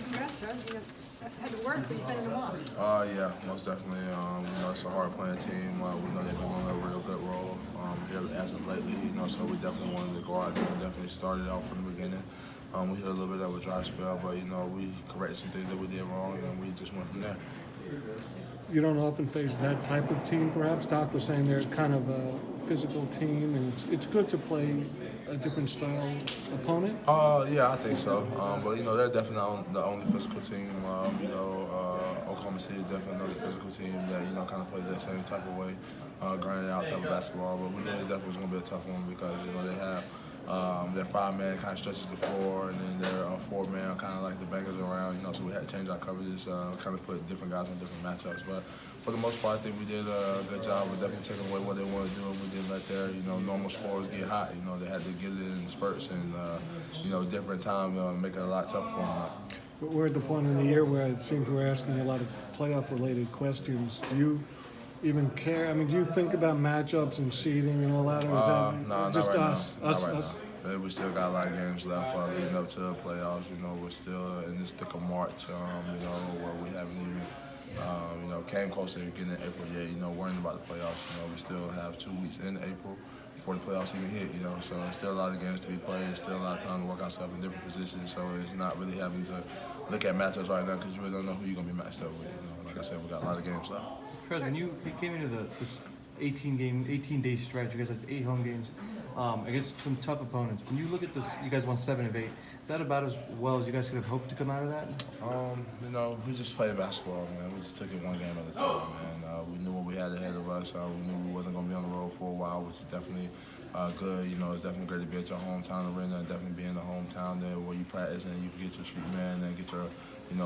Congrats, Charlie. You guys had to work, but you fended them off. Yeah, most definitely. It's a hard playing team. We know they've been on a real good roll here as of lately. So we definitely wanted to go out there and definitely start it out from the beginning. We hit a little bit of a dry spell, but we corrected some things that we did wrong, and we just went from there. You don't often face that type of team, perhaps. Doc was saying they're kind of a physical team, and it's good to play a different style opponent. Yeah, I think so. But they're definitely not the only physical team. Oklahoma City is definitely another physical team that kind of plays that same type of way, grinding out type of basketball. But we knew it definitely was going to be a tough one because they have. Their 5-man kind of stretches the floor, and then their 4-man kind of like the bangers around, so we had to change our coverages, kind of put different guys on different matchups. But for the most part, I think we did a good job of definitely taking away what they want to do, and we didn't let their, normal scores get hot. They had to get it in spurts and, different time, make it a lot tougher for them. But we're at the point in the year where it seems we're asking a lot of playoff-related questions. Do you even care? I mean, do you think about matchups and seeding and all that, or is that no, just not right us? Now. Not right now. We still got a lot of games left leading up to the playoffs. We're still in this thick of March, where we haven't even, came close to getting in April yet, worrying about the playoffs. We still have 2 weeks in April before the playoffs even hit, so it's still a lot of games to be played. It's still a lot of time to work ourselves in different positions, so it's not really having to look at matchups right now because you really don't know who you're going to be matched up with. Like I said, we got a lot of games left. Chris, when you came into this 18-day stretch, you guys had 8 home games. I guess some tough opponents. When you look at this, you guys won 7 of 8. Is that about as well as you guys could have hoped to come out of that? We just played basketball, man. We just took it one game at a time, man. We knew what we had ahead of us. We knew we wasn't going to be on the road for a while, which is definitely good. It's definitely great to be at your hometown arena and definitely be in the hometown there where you practice and you can get your street man and get your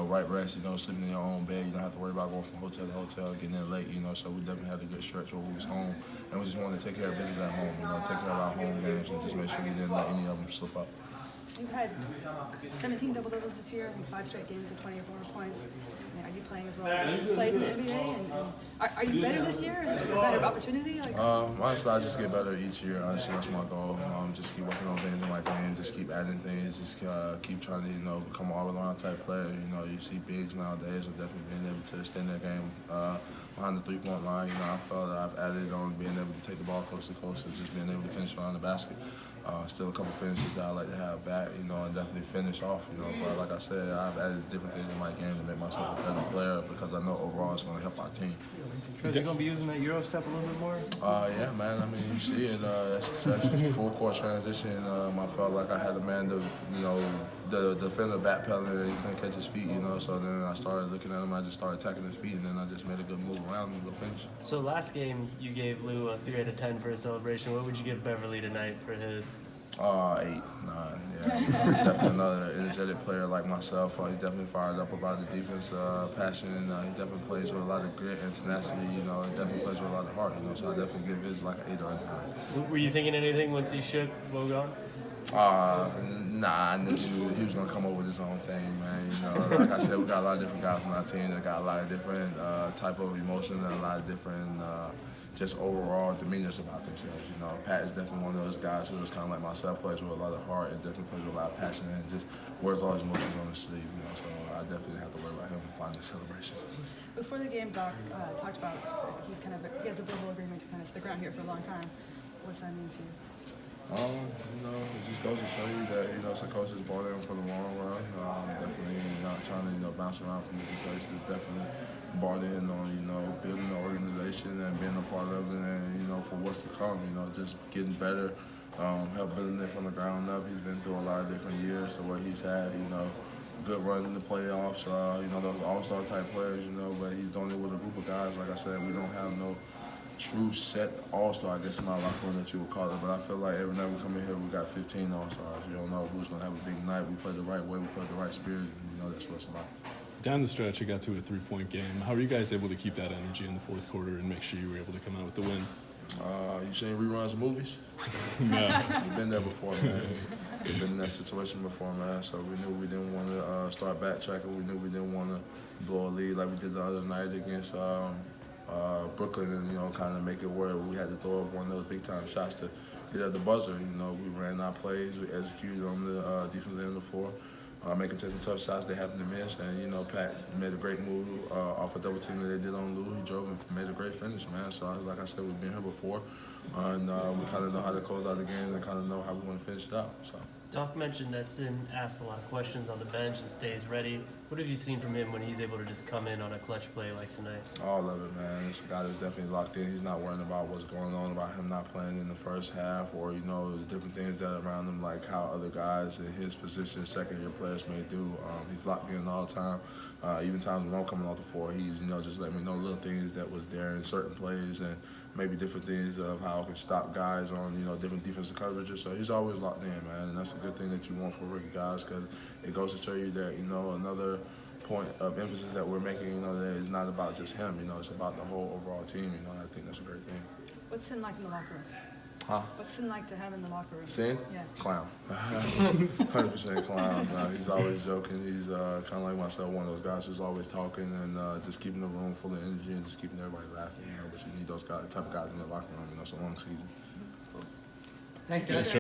right rest, sleeping in your own bed. You don't have to worry about going from hotel to hotel, getting in late, so we definitely had a good stretch where we was home. And we just wanted to take care of business at home, take care of our home games and just make sure we didn't let any of them slip up. You've had 17 double-doubles this year and 5 straight games of 20 or more points. Are you playing as well as you played in the NBA? And are you better this year? Is it just a better opportunity? Honestly, I just get better each year. Honestly, that's my goal. Just keep working on things in my game. Just keep adding things. Just keep trying to, become an all-around type player. You see bigs nowadays are definitely being able to extend their game behind the three-point line. I felt that I've added on being able to take the ball closer to closer, just being able to finish around the basket. Still a couple finishes that I like to have back, and definitely finish off, But like I said, I've added different things in my game to make myself a better player because I know overall it's going to help our team. Chris, you going to be using that Euro step a little bit more? Yeah, man. I mean, you see it. That's full court transition. I felt like I had a man to, the defender backpedaling and he couldn't catch his feet, So then I started looking at him. I just started attacking his feet, and then I just made a good move around and go finish. So last game, you gave Lou a 3 out of 10 for his celebration. What would you give Beverly tonight for his? 8, 9, yeah. Definitely another energetic player like myself. He's definitely fired up about the defense, passion. He definitely plays with a lot of grit and tenacity. He definitely plays with a lot of heart. So I definitely give his like an 8 or a 9. Were you thinking anything once he shook Bogon? Nah, I knew he was gonna come up with his own thing, man. Like I said, we got a lot of different guys on our team that got a lot of different type of emotions and a lot of different just overall demeanors about themselves. Pat is definitely one of those guys who is kind of like myself, plays with a lot of heart and definitely plays with a lot of passion and just wears all his emotions on his sleeve. So I definitely have to worry about him and find the celebration. Before the game, Doc talked about he has a verbal agreement to kind of stick around here for a long time. What's that mean to you? It just goes to show you that, some coaches bought in for the long run. Definitely not trying to, bounce around from different places. Definitely bought in on, building the organization and being a part of it and, for what's to come, just getting better, help building it from the ground up. He's been through a lot of different years, so where he's had, good runs in the playoffs, those all-star type players, but he's doing it with a group of guys. Like I said, we don't have no true set all-star, I guess not like one that you would call it, but I feel like every night we come in here, we got 15 all-stars. You don't know who's going to have a big night. We play the right way, we play the right spirit, and that's what it's about. Down the stretch, you got to a 3-point game. How were you guys able to keep that energy in the fourth quarter and make sure you were able to come out with the win? You seen reruns of movies? No. We've been there before, man. We've been in that situation before, man. So we knew we didn't want to start backtracking. We knew we didn't want to blow a lead like we did the other night against Brooklyn and, kind of make it where we had to throw up one of those big-time shots to, hit at the buzzer. You know, we ran our plays, we executed on the defensive end of the floor, make them take some tough shots they happened to miss. And, you know, Pat made a great move off a double team that they did on Lou. He drove and made a great finish, man. So, like I said, we've been here before, and we kind of know how to close out the game and kind of know how we want to finish it out. So. Doc mentioned that Sin asks a lot of questions on the bench and stays ready. What have you seen from him when he's able to just come in on a clutch play like tonight? All of it, man. This guy that's definitely locked in. He's not worrying about what's going on, about him not playing in the first half, or, you know, the different things that are around him, like how other guys in his position, second-year players may do. He's locked in all the time. Even times when I'm coming off the floor, he's, you know, just letting me know little things that was there in certain plays and maybe different things of how I can stop guys on, you know, different defensive coverages. So he's always locked in, man, and that's a good thing that you want for rookie guys, because it goes to show you that, you know, another point of emphasis that we're making, you know, that it's not about just him, you know, it's about the whole overall team, you know, and I think that's a great thing. What's Sin like in the locker room? Huh? What's Sin like to have in the locker room? Sin? Yeah. Clown. 100% clown. He's always joking. He's kind of like myself, one of those guys who's always talking and just keeping the room full of energy and just keeping everybody laughing, you know, but you need those guys, type of guys in the locker room, you know, it's a long season. Thanks, guys.